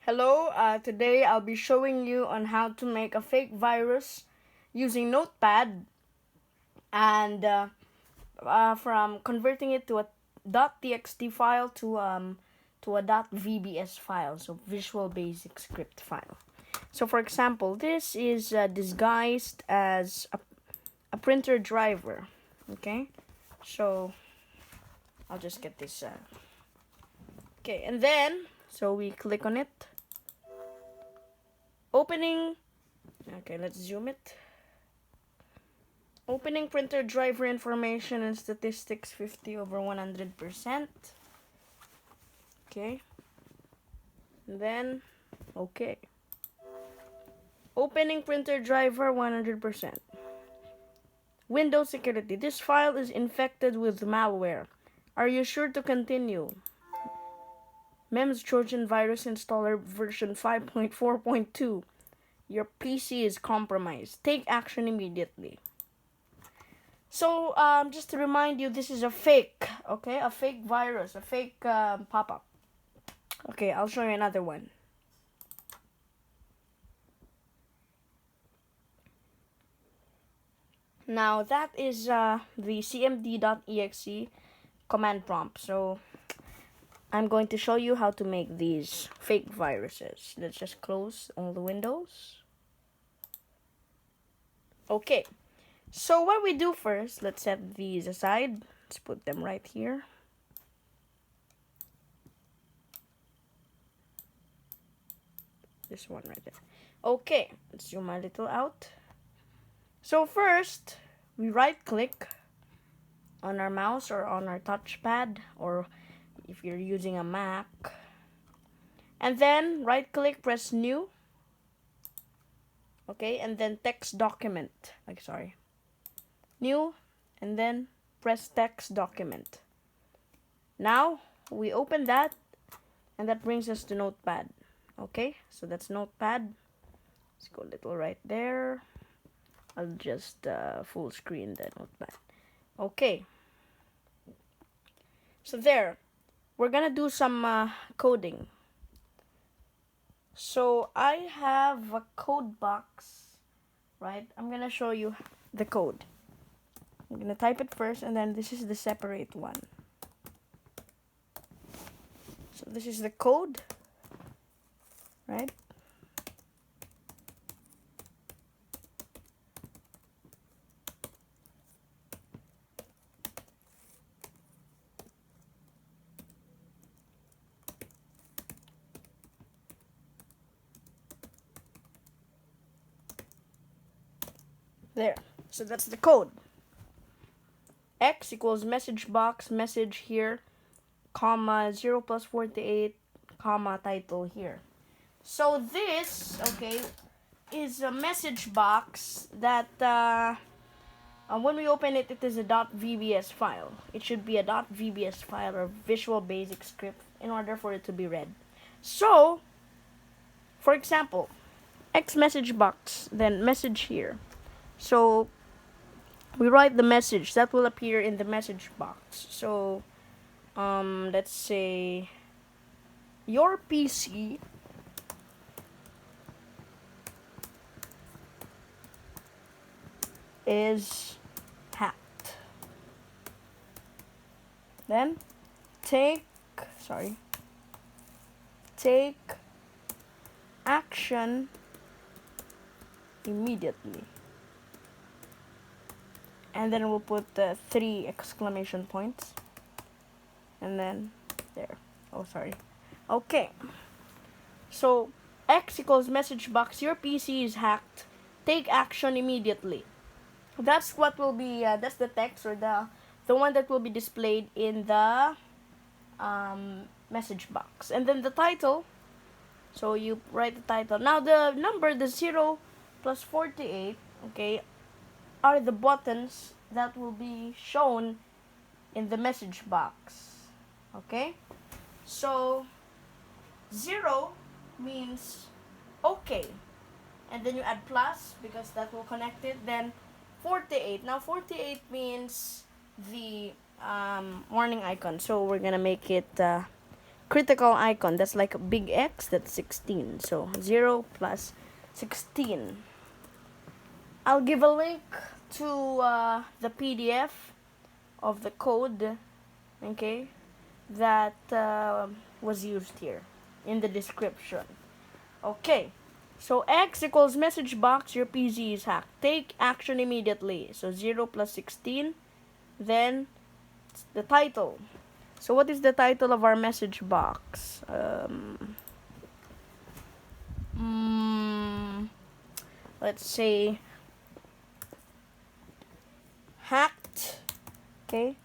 Hello, today I'll be showing you on how to make a fake virus using Notepad and from converting it to a .txt file to a .vbs file, so Visual Basic Script file. So for example, this is disguised as a printer driver, okay? So I'll just get this, okay, and then, so we click on it. Opening, okay, let's zoom it. Opening printer driver information and statistics 50/100%. Okay. And then, okay. Opening printer driver 100%. Windows security. This file is infected with malware. Are you sure to continue? MEMS Trojan virus installer version 5.4.2. Your PC is compromised. Take action immediately. So, just to remind you, this is a fake, okay? A fake virus, a fake pop-up. Okay, I'll show you another one. Now, that is the cmd.exe command prompt. So, I'm going to show you how to make these fake viruses. Let's just close all the windows. Okay, so what we do first, let's set these aside. Let's put them right here. This one right there. Okay, let's zoom a little out. So first, we right click on our mouse or on our touchpad, or if you're using a Mac, and then right click, press new. Okay, and then text document, new, and then press text document. Now we open that, and that brings us to Notepad. Okay, so that's Notepad. Let's go a little right there. I'll just full screen the Notepad. Okay, so there, we're gonna do some coding. So I have a code box, right? I'm gonna show you the code. I'm gonna type it first, and then this is the separate one. So this is the code, right? There. So that's the code. X equals message box, message here, comma 0 plus 48, comma title here. So this, okay, is a message box that when we open it, it is a .vbs file. It should be a .vbs file or Visual Basic Script in order for it to be read. So, for example, X message box, then message here. So, we write the message that will appear in the message box. So, let's say your PC is hacked. Then take action immediately. And then we'll put 3 exclamation points. And then there. Oh, sorry. Okay. So X equals message box. Your PC is hacked. Take action immediately. That's what will be. That's the text or the one that will be displayed in the message box. And then the title. So you write the title. Now the number, the 0 plus 48. Okay, are the buttons that will be shown in the message box. Okay, so 0 means okay, and then you add plus because that will connect it. Then 48. Now 48 means the warning icon, so we're gonna make it critical icon. That's like a big X. That's 16. So 0 plus 16. I'll give a link to the PDF of the code, okay, that was used here in the description. Okay, so X equals message box, your PC is hacked. Take action immediately. So 0 plus 16. Then the title. So what is the title of our message box? Let's say hacked. Okay,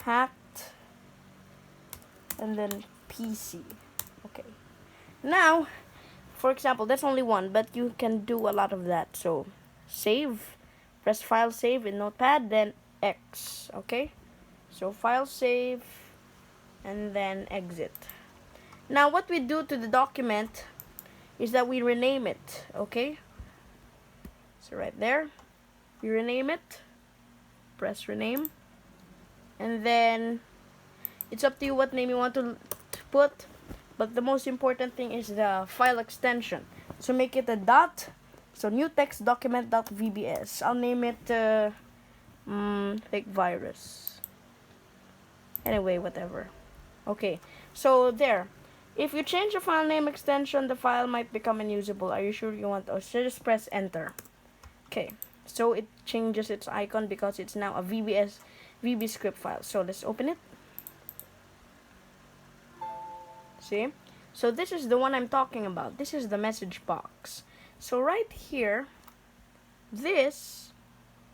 hacked, and then PC. Okay. Now, for example, that's only one, but you can do a lot of that. So save, press file save in Notepad, then X. Okay. So file save, and then exit. Now what we do to the document is that we rename it, okay? So right there, we rename it, press rename, and then it's up to you what name you want to put, but the most important thing is the file extension. So make it a dot, so new text document.vbs. I'll name it fake virus. Anyway, whatever. Okay, so there. If you change the file name extension, the file might become unusable. Are you sure you want to? So just press enter. Okay, so it changes its icon because it's now a VB script file. So let's open it. See? So this is the one I'm talking about. This is the message box. So right here, this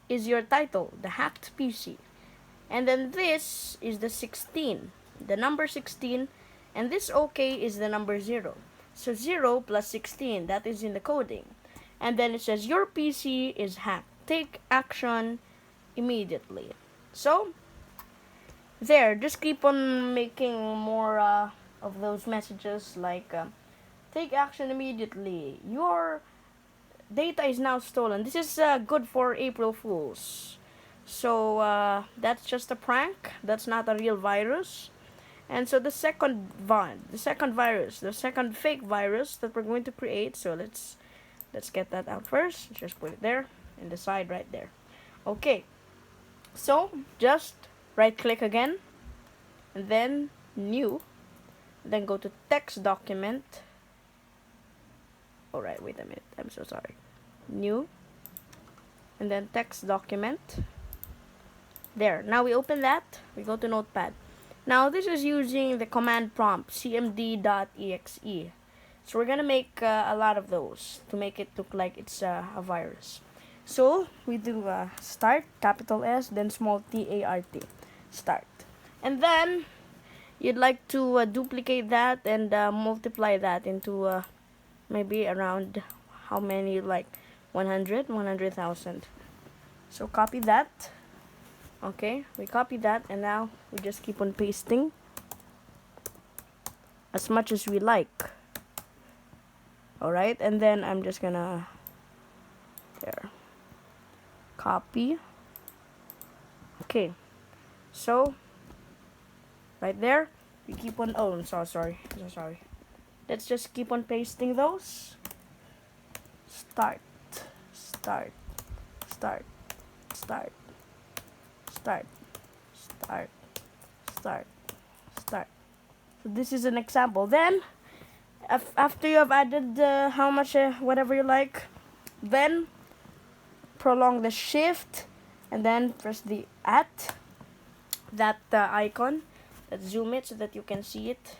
is your title, the hacked PC. And then this is the 16, the number 16, and this OK is the number 0. So 0 plus 16, that is in the coding. And then it says your PC is hacked. Take action immediately. So there, just keep on making more of those messages like take action immediately. Your data is now stolen. This is good for April Fools. So that's just a prank. That's not a real virus. And so the second fake virus that we're going to create. So let's get that out first. Just put it there in the side right there. Okay. So just right click again, and then new. Then go to text document. Alright, wait a minute. I'm so sorry. New. And then text document. There. Now we open that. We go to Notepad. Now this is using the command prompt cmd.exe. So we're gonna make a lot of those to make it look like it's a virus. So we do start, capital S, then small t-a-r-t. Start. And then you'd like to duplicate that and multiply that into maybe around how many, like 100,000. So copy that. Okay, we copy that, and now we just keep on pasting as much as we like. Alright, and then I'm just gonna there copy. Okay, so right there we keep on I'm so sorry. Let's just keep on pasting those. Start. So this is an example. Then after you have added how much whatever you like, then prolong the shift and then press the at that icon. Let's zoom it so that you can see it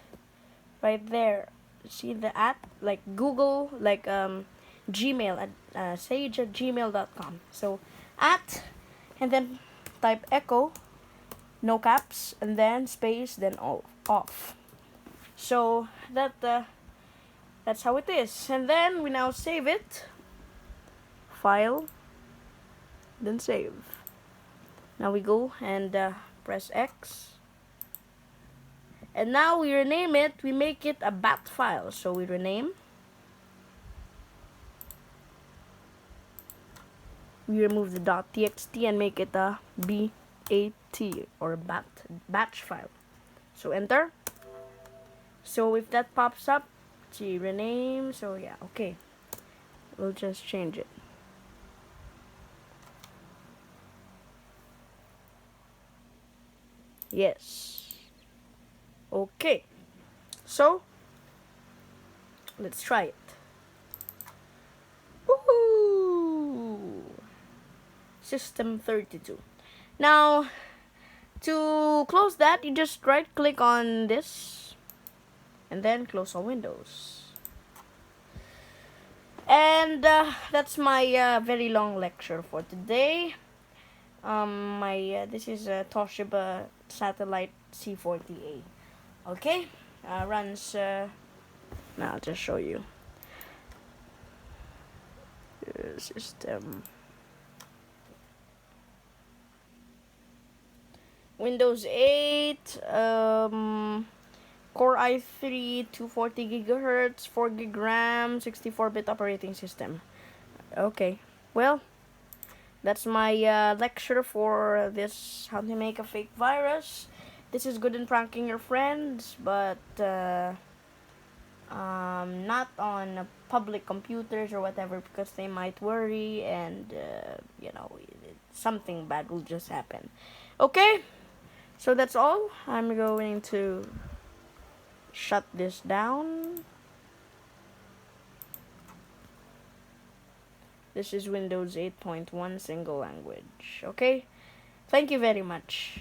right there. See the at, like Google, like Gmail at sage@gmail.com. So at, and then type echo, no caps, and then space, then off. So that's how it is. And then we now save it. File, then save. Now we go and press X. And now we rename it. We make it a bat file. So we rename. We remove the .txt and make it a BAT or batch file. So enter. So if that pops up, see, rename. So yeah, okay. We'll just change it. Yes. Okay. So let's try it. Woohoo! System 32. Now, to close that, you just right click on this and then close all windows. And that's my very long lecture for today. This is a Toshiba Satellite C40A. Okay, runs. Now I'll just show you. System. Windows 8. Core i3, 240 gigahertz, 4 gig RAM, 64-bit operating system. Okay, well, that's my lecture for this how to make a fake virus. This is good in pranking your friends, but not on public computers or whatever, because they might worry and something bad will just happen. Okay, so that's all. I'm going to shut this down. This is Windows 8.1 single language. Okay, thank you very much.